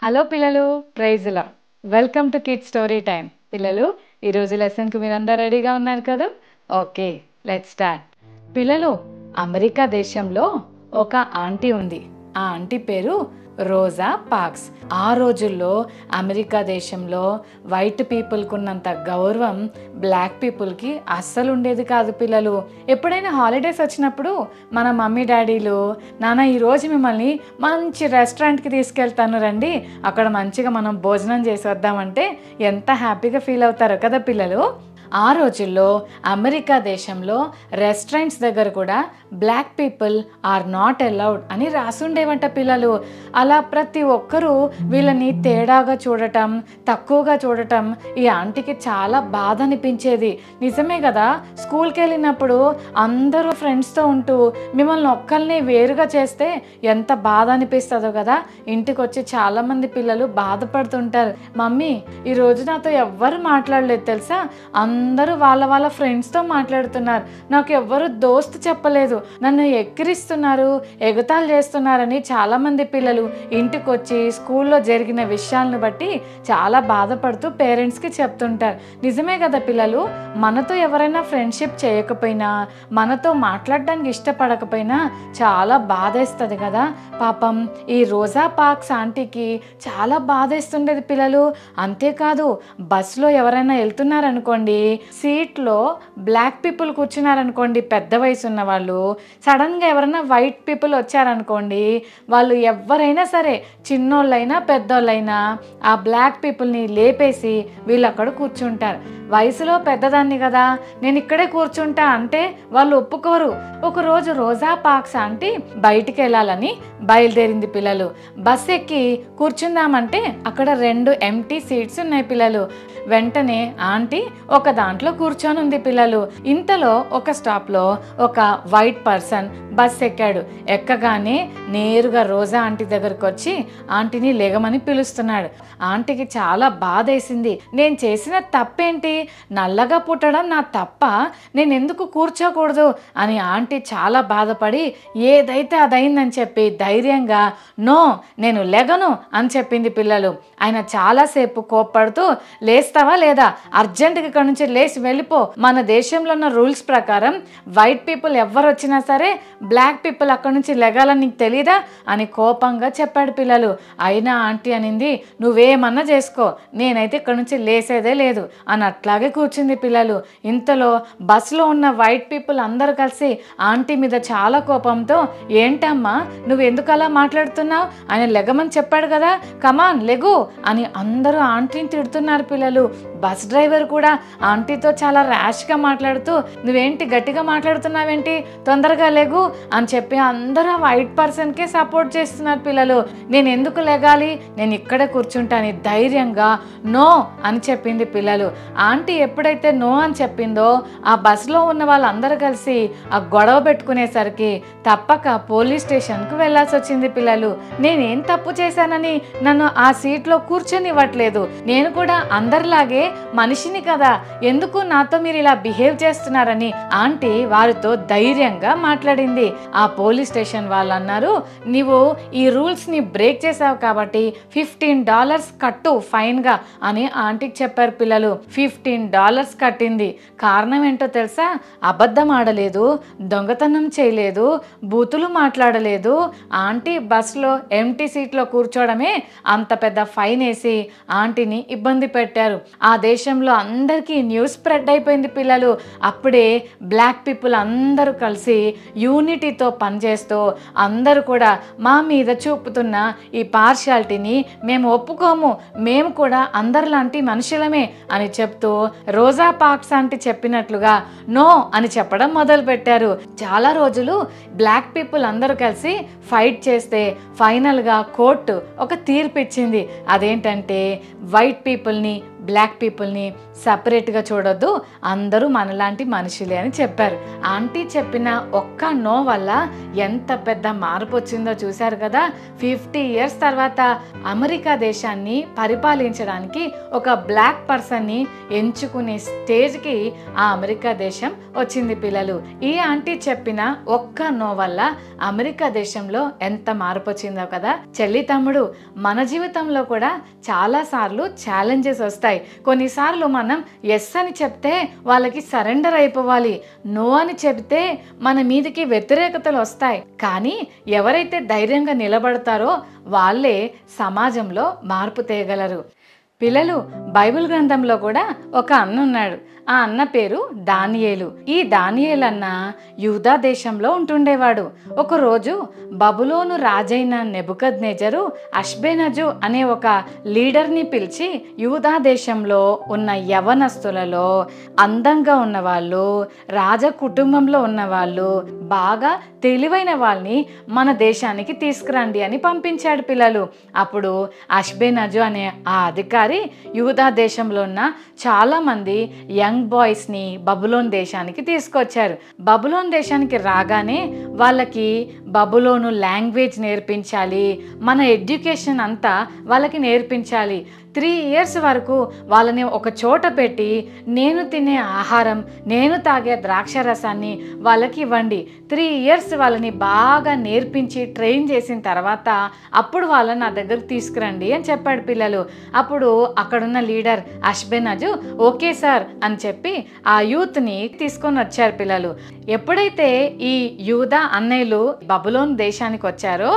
Hello పిల్లలు, ప్రైజ్లా welcome to kid story time. పిల్లలు, ఈరోజు లెసన్కి మీరందరూ రెడీగా ఉన్నారు కదా? Okay, let's start. పిల్లలు, అమెరికా దేశంలో ఒక ఆంటీ ఉంది. ఆ ఆంటీ పేరు రోజా పార్క్స్. ఆ రోజుల్లో అమెరికా దేశంలో వైట్ పీపుల్కి ఉన్నంత గౌరవం బ్లాక్ పీపుల్కి అస్సలు ఉండేది కాదు. పిల్లలు, ఎప్పుడైనా హాలిడేస్ వచ్చినప్పుడు మన మమ్మీ డాడీలు, నాన్న ఈరోజు మిమ్మల్ని మంచి రెస్టారెంట్కి తీసుకెళ్తాను రండి, అక్కడ మంచిగా మనం భోజనం చేసి వద్దామంటే ఎంత హ్యాపీగా ఫీల్ అవుతారో కదా పిల్లలు. ఆ రోజుల్లో అమెరికా దేశంలో రెస్టారెంట్స్ దగ్గర కూడా black people are not allowed అని రాసుండేవంట పిల్లలు. అలా ప్రతి ఒక్కరూ వీళ్ళని తేడాగా చూడటం, తక్కువగా చూడటం ఈ ఆంటీకి చాలా బాధ అనిపించేది. నిజమే కదా, స్కూల్కి వెళ్ళినప్పుడు అందరూ ఫ్రెండ్స్తో ఉంటూ మిమ్మల్ని ఒక్కరిని వేరుగా చేస్తే ఎంత బాధ అనిపిస్తుందో కదా. ఇంటికి వచ్చి చాలామంది పిల్లలు బాధపడుతుంటారు, మమ్మీ ఈరోజు నాతో ఎవ్వరు మాట్లాడలేదు తెలుసా, అందరూ వాళ్ళ వాళ్ళ ఫ్రెండ్స్తో మాట్లాడుతున్నారు, నాకు ఎవ్వరు దోస్తు చెప్పలేదు, నన్ను ఎక్కిరిస్తున్నారు, ఎగతాళి చేస్తున్నారని చాలామంది పిల్లలు ఇంటికి వచ్చి స్కూల్లో జరిగిన విషయాలను బట్టి చాలా బాధపడుతూ పేరెంట్స్కి చెప్తుంటారు. నిజమే కదా పిల్లలు, మనతో ఎవరైనా ఫ్రెండ్షిప్ చేయకపోయినా, మనతో మాట్లాడడానికి ఇష్టపడకపోయినా చాలా బాధేస్తుంది కదా. పాపం ఈ రోజా పార్క్స్ ఆంటీకి చాలా బాధేస్తుండేది పిల్లలు. అంతేకాదు, బస్సులో ఎవరైనా వెళ్తున్నారనుకోండి, సీట్లో బ్లాక్ పీపుల్ కూర్చున్నారనుకోండి, పెద్ద వయసు ఉన్న వాళ్ళు, సడన్గా ఎవరైనా వైట్ పీపుల్ వచ్చారనుకోండి, వాళ్ళు ఎవరైనా సరే చిన్నోళ్ళైనా పెద్దోళ్ళైనా ఆ బ్లాక్ పీపుల్ని లేపేసి వీళ్ళు అక్కడ కూర్చుంటారు. వయసులో పెద్దదాన్ని కదా, నేను ఇక్కడే కూర్చుంటా అంటే వాళ్ళు ఒప్పుకోరు. ఒకరోజు రోజా పార్క్స్ ఆంటీ బయటికి వెళ్ళాలని బయలుదేరింది పిల్లలు. బస్ ఎక్కి కూర్చుందామంటే అక్కడ 2 ఎంటీ సీట్స్ ఉన్నాయి పిల్లలు. వెంటనే ఆంటీ ఒక దాంట్లో కూర్చొని ఉంది పిల్లలు. ఇంతలో ఒక స్టాప్లో ఒక వైట్ పర్సన్ బస్ ఎక్కాడు. ఎక్కగానే నేరుగా రోజా ఆంటీ దగ్గరకు వచ్చి ఆంటీని లేగమని పిలుస్తున్నాడు. ఆంటీకి చాలా బాధేసింది. నేను చేసిన తప్పేంటి, నల్లగా పుట్టడం నా తప్ప, నేను ఎందుకు కూర్చోకూడదు అని ఆంటీ చాలా బాధపడి ఏదైతే అదైందని చెప్పి ధైర్యంగా నో నేను లెగను అని చెప్పింది పిల్లలు. ఆయన చాలాసేపు కోప్పడుతూ, లేస్తావా లేదా, అర్జెంటుగా ఇక్కడ నుంచి లేచి వెళ్ళిపో, మన దేశంలో ఉన్న రూల్స్ ప్రకారం వైట్ పీపుల్ ఎవరు వచ్చినా సరే బ్లాక్ పీపుల్ అక్కడ నుంచి లెగాలని నీకు తెలీదా అని కోపంగా చెప్పాడు పిల్లలు. అయినా ఆంటీ అనింది, నువ్వేమన్నా చేసుకో, నేనైతే ఇక్కడ నుంచి లేసేదే లేదు అని అట్లాగే కూర్చుంది పిల్లలు. ఇంతలో బస్సులో ఉన్న వైట్ పీపుల్ అందరూ కలిసి ఆంటీ మీద చాలా కోపంతో, ఏంటమ్మా నువ్వు ఎందుకు అలా మాట్లాడుతున్నావు, ఆయన లెగమని చెప్పాడు కదా, కమాన్ లెగు అని అందరూ ఆంటీని తిడుతున్నారు పిల్లలు. బస్ డ్రైవర్ కూడా ఆంటీతో చాలా ర్యాష్గా మాట్లాడుతూ, నువ్వేంటి గట్టిగా మాట్లాడుతున్నావేంటి, తొందరగా లెగు అని చెప్పి అందరూ ఆ వైట్ పర్సన్కే సపోర్ట్ చేస్తున్నారు పిల్లలు. నేను ఎందుకు లెగాలి, నేను ఇక్కడే కూర్చుంటాను ధైర్యంగా నో అని చెప్పింది పిల్లలు. ఆంటీ ఎప్పుడైతే నో అని చెప్పిందో ఆ బస్సులో ఉన్న వాళ్ళందరూ కలిసి ఆ గొడవ పెట్టుకునేసరికి తప్పక పోలీస్ స్టేషన్కు వెళ్ళాల్సి వచ్చింది పిల్లలు. నేనేం తప్పు చేశానని నన్ను ఆ సీట్లో కూర్చొనివ్వట్లేదు, నేను కూడా అందరిలాగే మనిషిని కదా, ఎందుకు నాతో మీరు ఇలా బిహేవ్ చేస్తున్నారని ఆంటీ వారితో ధైర్యంగా మాట్లాడింది. ఆ పోలీస్ స్టేషన్ వాళ్ళు అన్నారు, నీవు ఈ రూల్స్ని బ్రేక్ చేసావు కాబట్టి $15 కట్టు ఫైన్గా అని ఆంటీకి చెప్పారు పిల్లలు. $15 కట్టింది. కారణం ఏంటో తెలుసా, అబద్ధం ఆడలేదు, దొంగతనం చేయలేదు, బూతులు మాట్లాడలేదు. ఆంటీ బస్సులో ఎంటీ సీట్లో కూర్చోవడమే అంత పెద్ద ఫైన్ వేసి ఆంటీని ఇబ్బంది పెట్టారు. ఆ దేశంలో అందరికీ న్యూస్ స్ప్రెడ్ అయిపోయింది పిల్లలు. అప్పుడే బ్లాక్ పీపుల్ అందరూ కలిసి యూనిటీతో పనిచేస్తూ అందరూ కూడా మా మీద చూపుతున్న ఈ పార్షియాలిటీని మేము ఒప్పుకోము, మేము కూడా అందరిలాంటి మనుషులమే అని చెప్తూ రోజా పార్క్స్ ఆంటీ చెప్పినట్లుగా నో అని చెప్పడం మొదలు పెట్టారు. చాలా రోజులు బ్లాక్ పీపుల్ అందరూ కలిసి ఫైట్ చేస్తే ఫైనల్గా కోర్టు ఒక తీర్పు ఇచ్చింది. అదేంటంటే వైట్ పీపుల్ని బ్లాక్ పీపుల్ని సపరేట్గా చూడొద్దు, అందరూ మనలాంటి మనుషులే అని చెప్పారు. ఆంటీ చెప్పిన ఒక్క నో వల్ల ఎంత పెద్ద మార్పు వచ్చిందో చూశారు కదా. 50 ఇయర్స్ తర్వాత అమెరికా దేశాన్ని పరిపాలించడానికి ఒక బ్లాక్ పర్సన్ని ఎంచుకునే స్టేజ్కి ఆ అమెరికా దేశం వచ్చింది పిల్లలు. ఈ ఆంటీ చెప్పిన ఒక్క నో వల్ల అమెరికా దేశంలో ఎంత మార్పు వచ్చిందో కదా. చెల్లి తమ్ముడు, మన జీవితంలో కూడా చాలాసార్లు ఛాలెంజెస్ వస్తాయి. కొన్నిసార్లు మనం ఎస్ అని చెప్తే వాళ్ళకి సరెండర్ అయిపోవాలి, నో అని చెప్తే మన మీదకి వ్యతిరేకతలు వస్తాయి. కానీ ఎవరైతే ధైర్యంగా నిలబడతారో వాళ్ళే సమాజంలో మార్పు తేగలరు. పిల్లలు, బైబిల్ గ్రంథంలో కూడా ఒక అన్న ఉన్నాడు. ఆ అన్న పేరు దానియేలు. ఈ దానియేలు అన్న యూదా దేశంలో ఉంటుండేవాడు. ఒకరోజు బబులోను రాజైన నెబుకద్నెజరు అష్బెనజు అనే ఒక లీడర్ని పిలిచి యూదా దేశంలో ఉన్న యవనస్తులలో అందంగా ఉన్నవాళ్ళు, రాజ కుటుంబంలో ఉన్నవాళ్ళు, బాగా తెలివైన వాళ్ళని మన దేశానికి తీసుకురండి అని పంపించాడు పిల్లలు. అప్పుడు అష్బెనజు అనే ఆ అధికారి యూదా దేశంలో ఉన్న చాలామంది యంగ్ బాయ్స్ని బబులోన్ దేశానికి తీసుకొచ్చారు. బబులోన్ దేశానికి రాగానే వాళ్ళకి బబులోను లాంగ్వేజ్ నేర్పించాలి, మన ఎడ్యుకేషన్ అంతా వాళ్ళకి నేర్పించాలి. 3 ఇయర్స్ వరకు వాళ్ళని ఒక చోట పెట్టి నేను తినే ఆహారం, నేను తాగే ద్రాక్ష రసాన్ని వాళ్ళకి ఇవ్వండి. 3 ఇయర్స్ వాళ్ళని బాగా నేర్పించి ట్రైన్ చేసిన తర్వాత అప్పుడు వాళ్ళని నా దగ్గరకు తీసుకురండి అని చెప్పాడు పిల్లలు. అప్పుడు అక్కడున్న లీడర్ అష్బెనజు ఓకే సార్ అని చెప్పి ఆ యూత్ని తీసుకొని వచ్చారు పిల్లలు. ఎప్పుడైతే ఈ యూదా అన్నయ్యలు బబులోన్ దేశానికి వచ్చారో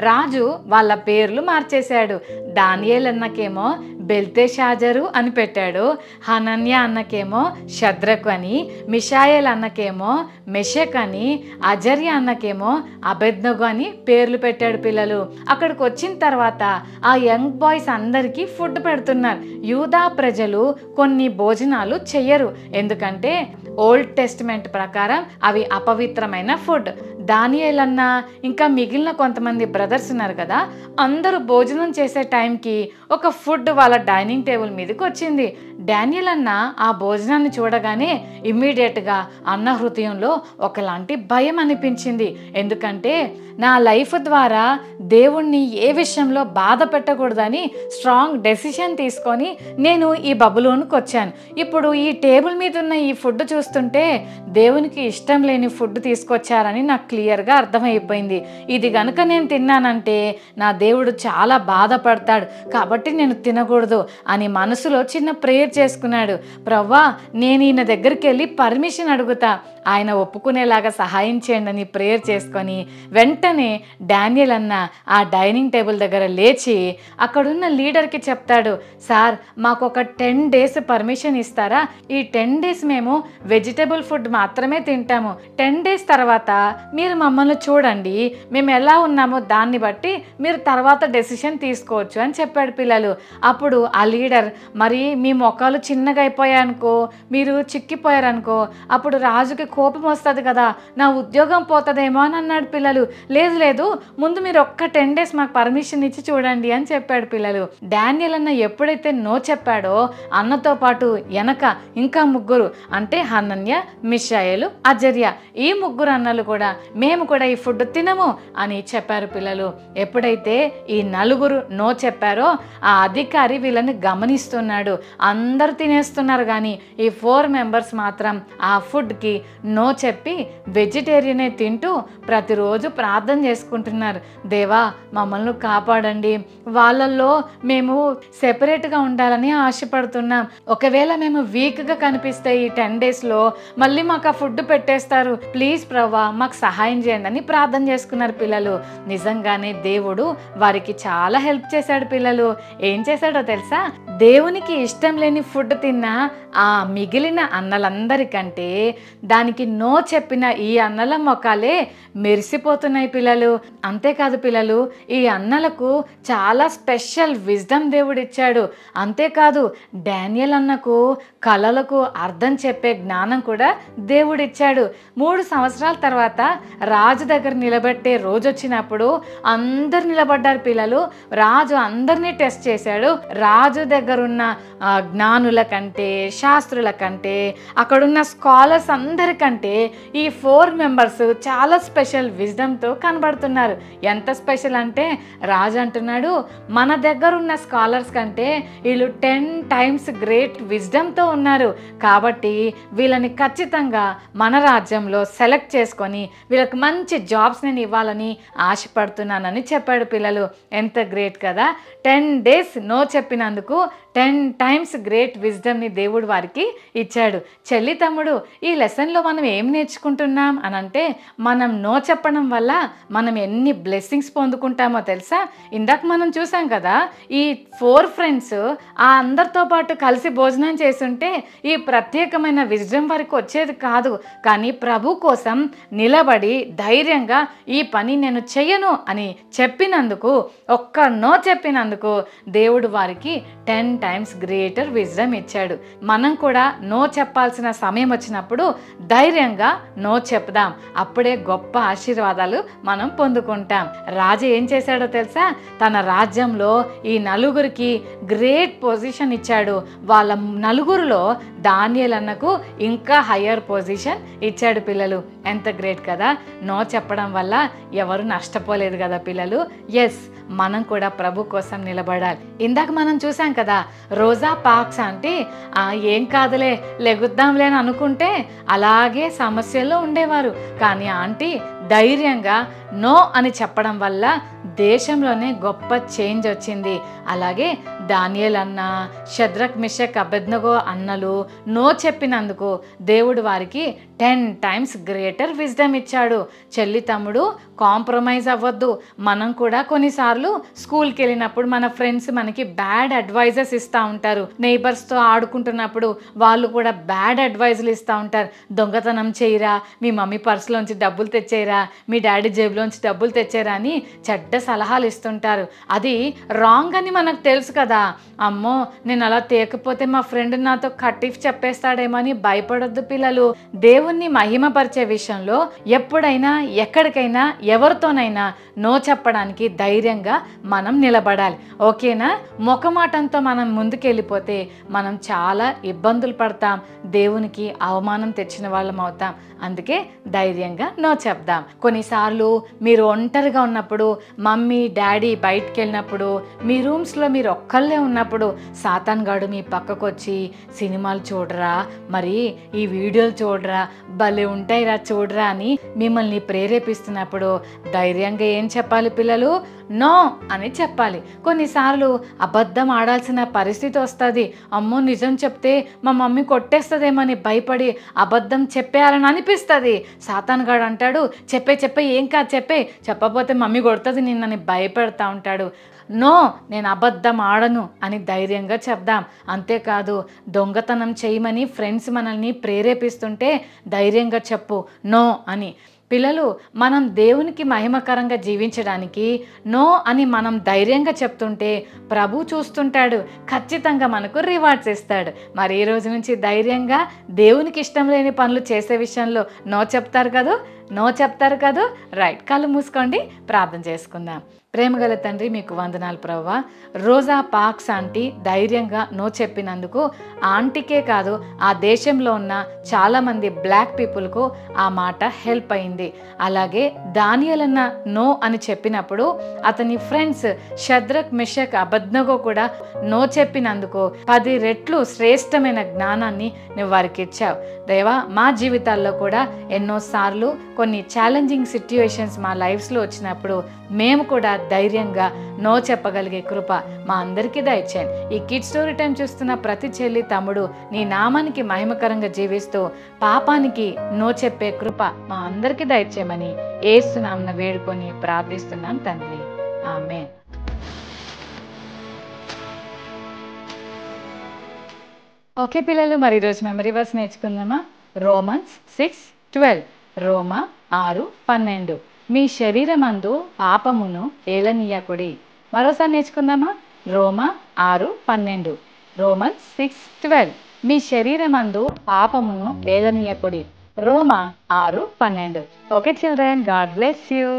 రాజు వాళ్ళ పేర్లు మార్చేశాడు. దానియేల్ అన్నకేమో బెల్తెషాజరు అని పెట్టాడు, హనన్య అన్నకేమో షద్రకు అని, మిషాయేల్ అన్నకేమో మెషక్ అని, అజర్య అన్నకేమో అబెద్నగో అని పేర్లు పెట్టాడు పిల్లలు. అక్కడికి వచ్చిన తర్వాత ఆ యంగ్ బాయ్స్ అందరికీ ఫుడ్ పెడుతున్నారు. యూదా ప్రజలు కొన్ని భోజనాలు చెయ్యరు, ఎందుకంటే ఓల్డ్ టెస్టిమెంట్ ప్రకారం అవి అపవిత్రమైన ఫుడ్. దానియేల్ అన్న ఇంకా మిగిలిన కొంతమంది బ్రదర్స్ ఉన్నారు కదా, అందరూ భోజనం చేసే టైంకి ఒక ఫుడ్ వాళ్ళ డైనింగ్ టేబుల్ మీదకి వచ్చింది. డానియేల్ అన్న ఆ భోజనాన్ని చూడగానే ఇమ్మీడియట్గా అన్న హృదయంలో ఒకలాంటి భయం అనిపించింది. ఎందుకంటే నా లైఫ్ ద్వారా దేవుణ్ణి ఏ విషయంలో బాధ పెట్టకూడదని స్ట్రాంగ్ డెసిషన్ తీసుకొని నేను ఈ బబులోనికి వచ్చాను. ఇప్పుడు ఈ టేబుల్ మీద ఉన్న ఈ ఫుడ్ చూస్తుంటే దేవునికి ఇష్టం లేని ఫుడ్ తీసుకొచ్చారని నాకు క్లియర్గా అర్థమైపోయింది. ఇది గనుక నేను తిన్నానంటే నా దేవుడు చాలా బాధపడతాడు, కాబట్టి నేను తినకూడదు అని మనసులో చిన్న ప్రేయర్ చేసుకున్నాడు. ప్రవ్వా, నేను ఈయన దగ్గరికి వెళ్ళి పర్మిషన్ అడుగుతా, ఆయన ఒప్పుకునేలాగా సహాయం చేయండి అని ప్రేయర్ చేసుకొని వెంటనే డానియేల్ అన్న ఆ డైనింగ్ టేబుల్ దగ్గర లేచి అక్కడున్న లీడర్కి చెప్తాడు, సార్ మాకు ఒక 10 days పర్మిషన్ ఇస్తారా? ఈ 10 days మేము వెజిటబుల్ ఫుడ్ మాత్రమే తింటాము. 10 days తర్వాత మీరు మమ్మల్ని చూడండి, మేము ఎలా ఉన్నామో దాన్ని బట్టి మీరు తర్వాత డెసిషన్ తీసుకోవచ్చు అని చెప్పాడు పిల్లలు. అప్పుడు ఆ లీడర్, మరి మీ మొక్కలు చిన్నగా అయిపోయాయనుకో, మీరు చిక్కిపోయారనుకో, అప్పుడు రాజుకి కోపం వస్తుంది కదా, నా ఉద్యోగం పోతుందేమో అని అన్నాడు పిల్లలు. లేదు లేదు, ముందు మీరు ఒక్క 10 days మాకు పర్మిషన్ ఇచ్చి చూడండి అని చెప్పాడు పిల్లలు. డానియేల్ అన్న ఎప్పుడైతే నో చెప్పాడో అన్నతో పాటు వెనక ఇంకా 3 అంటే హనన్య, మిషాయేలు, అజర్య, ఈ 3 అన్నలు కూడా మేము కూడా ఈ ఫుడ్ తినము అని చెప్పారు పిల్లలు. ఎప్పుడైతే ఈ 4 నో చెప్పారో ఆ అధికారి వీళ్ళని గమనిస్తున్నాడు. అందరు తినేస్తున్నారు కానీ ఈ 4 members మాత్రం ఆ ఫుడ్కి నో చెప్పి వెజిటేరియనే తింటూ ప్రతిరోజు ప్రార్థన చేసుకుంటున్నారు. దేవా మమ్మల్ని కాపాడండి, వాళ్ళల్లో మేము సెపరేట్గా ఉండాలని ఆశపడుతున్నాం. ఒకవేళ మేము వీక్గా కనిపిస్తే ఈ 10 daysలో మళ్ళీ మాకు ఆ ఫుడ్ పెట్టేస్తారు, ప్లీజ్ ప్రవ్వా మాకు సహాయం చేయండి అని ప్రార్థన చేసుకున్నారు పిల్లలు. నిజంగానే దేవుడు వారికి చాలా హెల్ప్ చేశాడు పిల్లలు. ఏం చేశాడో తెలుసా? దేవునికి ఇష్టం లేని ఫుడ్ తిన్న ఆ మిగిలిన అన్నలందరికంటే దానికి నో చెప్పిన ఈ అన్నల మొఖాలే మెరిసిపోతున్నాయి పిల్లలు. అంతేకాదు పిల్లలు, ఈ అన్నలకు చాలా స్పెషల్ విజ్డమ్ దేవుడు ఇచ్చాడు. అంతేకాదు డానియేల్ అన్నకు కళలకు అర్థం చెప్పే జ్ఞానం కూడా దేవుడిచ్చాడు. 3 సంవత్సరాల తర్వాత రాజు దగ్గర నిలబెట్టే రోజు వచ్చినప్పుడు అందరు నిలబడ్డారు పిల్లలు. రాజు అందరినీ టెస్ట్ చేశాడు. రాజు దగ్గర ఉన్న జ్ఞానుల కంటే, శాస్త్రుల కంటే, అక్కడున్న స్కాలర్స్ అందరికంటే ఈ 4 మెంబర్స్ చాలా స్పెషల్ విజ్డమ్తో కనబడుతున్నారు. ఎంత స్పెషల్ అంటే రాజు అంటున్నాడు, మన దగ్గర ఉన్న స్కాలర్స్ కంటే వీళ్ళు 10 టైమ్స్ గ్రేట్ విజ్డమ్తో ఉన్నారు. కాబట్టి వీళ్ళని ఖచ్చితంగా మన రాజ్యంలో సెలెక్ట్ చేసుకొని వీళ్ళకి మంచి జాబ్స్ నేను ఇవ్వాలని ఆశపడుతున్నానని చెప్పాడు. పిల్లలు ఎంత గ్రేట్ కదా. 10 days నో చెప్పినందుకు 10 టైమ్స్ గ్రేట్ విజ్డమ్ని దేవుడు వారికి ఇచ్చాడు. చెల్లి తమ్ముడు, ఈ లెసన్లో మనం ఏం నేర్చుకుంటున్నాం అని అంటే, మనం నో చెప్పడం వల్ల మనం ఎన్ని బ్లెస్సింగ్స్ పొందుకుంటామో తెలుసా. ఇందాక మనం చూసాం కదా, ఈ 4 ఫ్రెండ్స్ ఆ అందరితో పాటు కలిసి భోజనం చేస్తుంటే ఈ ప్రత్యేకమైన విజ్డమ్ వారికి వచ్చేది కాదు. కానీ ప్రభు కోసం నిలబడి ధైర్యంగా ఈ పని నేను చెయ్యను అని చెప్పినందుకు, ఒక్క నో చెప్పినందుకు దేవుడు వారికి 10 టైమ్స్ గ్రేటర్ విజ్డమ్ ఇచ్చాడు. మనం కూడా నో చెప్పాల్సిన సమయం వచ్చినప్పుడు ధైర్యంగా నో చెప్దాం. అప్పుడే గొప్ప ఆశీర్వాదాలు మనం పొందుకుంటాం. రాజు ఏం చేశాడో తెలుసా, తన రాజ్యంలో ఈ నలుగురికి గ్రేట్ పొజిషన్ ఇచ్చాడు. వాళ్ళ నలుగురిలో దానియేలు అన్నకు ఇంకా హయ్యర్ పొజిషన్ ఇచ్చాడు. పిల్లలు ఎంత గ్రేట్ కదా. నో చెప్పడం వల్ల ఎవరు నష్టపోలేదు కదా పిల్లలు. ఎస్, మనం కూడా ప్రభు కోసం నిలబడాలి. ఇందాక మనం చూసాం కదా, రోజా పార్క్స్ అంటే ఏం కాదులే లెగుద్దాంలే అని అనుకుంటే అలాగే సమస్యల్లో ఉండేవారు. కానీ ఆంటీ ధైర్యంగా నో అని చెప్పడం వల్ల దేశంలోనే గొప్ప చేంజ్ వచ్చింది. అలాగే దానియేలు అన్న, షద్రక్ మిషక్ అబేద్నెగో అన్నలు నో చెప్పినందుకు దేవుడు వారికి 10 టైమ్స్ గ్రేటర్ విజ్డమ్ ఇచ్చాడు. చెల్లి తమ్ముడు, కాంప్రమైజ్ అవ్వద్దు. మనం కూడా కొన్నిసార్లు స్కూల్కి వెళ్ళినప్పుడు మన ఫ్రెండ్స్ మనకి బ్యాడ్ అడ్వైజెస్ ఇస్తూ ఉంటారు. నైబర్స్తో ఆడుకుంటున్నప్పుడు వాళ్ళు కూడా బ్యాడ్ అడ్వైజులు ఇస్తూ ఉంటారు. దొంగతనం చేయరా, మీ మమ్మీ పర్సులోంచి డబ్బులు తెచ్చేయరా, మీ డాడీ జేబులోంచి డబ్బులు తెచ్చారా అని చెడ్డ సలహాలు ఇస్తుంటారు. అది రాంగ్ అని మనకు తెలుసు కదా. అమ్మో, నేను అలా తేకపోతే మా ఫ్రెండ్ నాతో కట్టిఫ్ చెప్పేస్తాడేమో అని భయపడొద్దు పిల్లలు. దేవుణ్ణి మహిమపరిచే విషయంలో ఎప్పుడైనా, ఎక్కడికైనా, ఎవరితోనైనా నో చెప్పడానికి ధైర్యంగా మనం నిలబడాలి. ఓకేనా. మొఖమాటంతో మనం ముందుకెళ్ళిపోతే మనం చాలా ఇబ్బందులు పడతాం, దేవునికి అవమానం తెచ్చిన వాళ్ళం అవుతాం. అందుకే ధైర్యంగా నో చెప్దాం. కొన్నిసార్లు మీరు ఒంటరిగా ఉన్నప్పుడు, మమ్మీ డాడీ బయటికి వెళ్ళినప్పుడు, మీ రూమ్స్లో మీరు ఒక్కళ్ళే ఉన్నప్పుడు సాతాన్ గాడు మీ పక్కకు వచ్చి సినిమాలు చూడరా, మరి ఈ వీడియోలు చూడరా, భలే ఉంటాయిరా చూడరా అని మిమ్మల్ని ప్రేరేపిస్తున్నప్పుడు ధైర్యంగా ఏం చెప్పాలి పిల్లలు? నో అని చెప్పాలి. కొన్నిసార్లు అబద్ధం ఆడాల్సిన పరిస్థితి వస్తుంది. అమ్మో, నిజం చెప్తే మా మమ్మీ కొట్టేస్తుందేమని భయపడి అబద్ధం చెప్పేయాలని అనిపిస్తుంది. సాతాన్ గాడు అంటాడు, చెప్పే ఏం కాదు, చెప్పకపోతే మమ్మీ కొడుతుంది నిన్నని భయపెడతా ఉంటాడు. నో, నేను అబద్ధం ఆడను అని ధైర్యంగా చెప్దాం. అంతేకాదు, దొంగతనం చేయమని ఫ్రెండ్స్ మనల్ని ప్రేరేపిస్తుంటే ధైర్యంగా చెప్పు నో అని. పిల్లలు, మనం దేవునికి మహిమకరంగా జీవించడానికి నో అని మనం ధైర్యంగా చెప్తుంటే ప్రభు చూస్తుంటాడు, ఖచ్చితంగా మనకు రివార్డ్స్ ఇస్తాడు. మరి ఈ రోజు నుంచి ధైర్యంగా దేవునికి ఇష్టం లేని పనులు చేసే విషయంలో నో చెప్తారు కదా. రైట్, కళ్ళు మూసుకోండి, ప్రార్థన చేసుకుందాం. ప్రేమగల తండ్రి, మీకు వందనాలు ప్రభువా. రోజా పార్క్స్ ఆంటీ ధైర్యంగా నో చెప్పినందుకు ఆంటీకే కాదు, ఆ దేశంలో ఉన్న చాలామంది బ్లాక్ పీపుల్కు ఆ మాట హెల్ప్ అయింది. అలాగే దానియేలు అన్న నో అని చెప్పినప్పుడు అతని ఫ్రెండ్స్ షద్రక్ మిషక్ అబేద్నెగో కూడా నో చెప్పినందుకు 10 రెట్లు శ్రేష్టమైన జ్ఞానాన్ని నువ్వు వారికి ఇచ్చావు. దేవా, మా జీవితాల్లో కూడా ఎన్నోసార్లు కొన్ని ఛాలెంజింగ్ సిట్యుయేషన్స్ మా లైఫ్స్లో వచ్చినప్పుడు మేము కూడా ధైర్యంగా నో చెప్పగలిగే కృప మా అందరికీ దయచేయండి. ఈ కిడ్ స్టోరీ టైం చూస్తున్న ప్రతి చెల్లి తమ్ముడు నీ నామానికి మహిమకరంగా జీవిస్తూ పాపానికి నో చెప్పే కృప మా అందరికీ దయచేయమని యేసు నామమున వేడుకొని ప్రార్థిస్తున్నాం తండ్రి, ఆమేన్. ఓకే పిల్లలు, మరి ఈరోజు మెమరీ వర్స్ నేర్చుకుందామా? రోమన్స్ 6:12. రోమా 6:12. మీ శరీరమందు పాపమును ఏలనీయకుడి. మరోసారి నేర్చుకుందామా? రోమా 6:12. రోమన్స్ 6:12. మీ శరీరమందు పాపమును ఏలనీయకుడి. రోమా 6:12. Okay children, God bless you.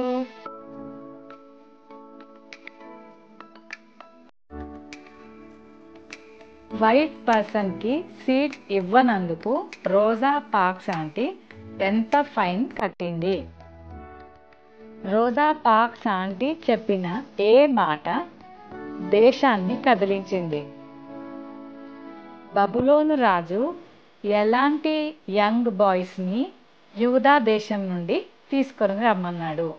White పర్సన్కి సీట్ ఇవ్వనందుకు రోజా పార్క్స్ ఆంటీ ఎంత ఫైన్ కట్టింది? రోజా పార్క్స్ ఆంటీ చెప్పిన ఏ మాట దేశాన్ని కదిలించింది? బబులోను రాజు ఎలాంటి యంగ్ బాయ్స్ని యూదా దేశం నుండి తీసుకొని రమ్మన్నాడు?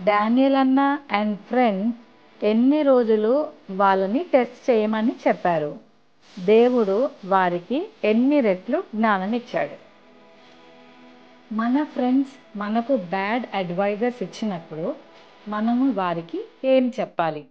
డానియల్ అన్న అండ్ ఫ్రెండ్ ఎన్ని రోజులు వాళ్ళని టెస్ట్ చేయమని చెప్పారు? దేవుడు వారికి ఎన్ని రెట్లు జ్ఞానం ఇచ్చాడు? మన ఫ్రెండ్స్ మనకు బ్యాడ్ అడ్వైజర్స్ ఇచ్చినప్పుడు మనము వారికి ఏం చెప్పాలి?